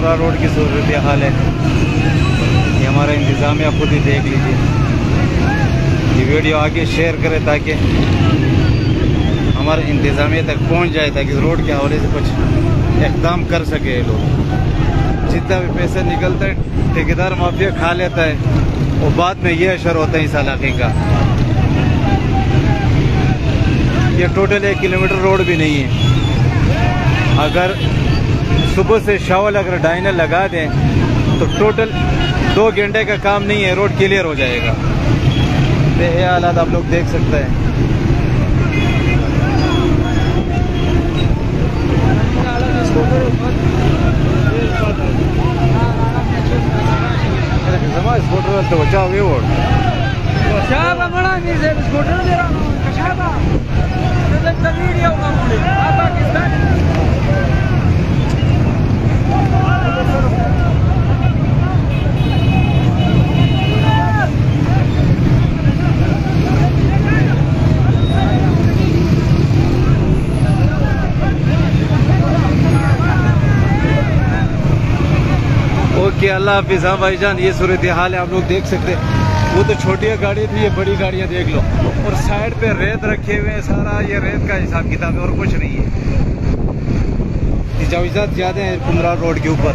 पुमरा road की सूरत हाल है। ये हमारा इंतज़ामिया खुद ही देख लीजिए। ये वीडियो आगे शेयर करें ताकि हमारे इंतज़ामिया तक पहुंच जाए, ताकि रोड के हवाले से कुछ इक़दाम कर सके लोग। जितना भी पैसा निकलता है ठेकेदार माफिया खा लेता है और बाद में ये असर होता है इस इलाके का। ये टोटल 1 किलोमीटर रोड भी नहीं है। अगर सुबह से शावल अगर डाइनर लगा दें तो टोटल 2 घंटे का काम नहीं है, रोड क्लियर हो जाएगा। ये हालात आप लोग देख सकते हैं। स्कूटर तो बचाओ ये वोट ओके। अल्लाह हाफिज़। हाँ भाईजान, ये सूरत हाल है, आप लोग देख सकते हैं। वो तो छोटी गाड़ी थी, ये बड़ी गाड़ियाँ देख लो। और साइड पे रेत रखे हुए हैं, सारा ये रेत का हिसाब किताब है और कुछ नहीं है। तजावीज़ात ज़्यादा हैं पुमरा रोड के ऊपर।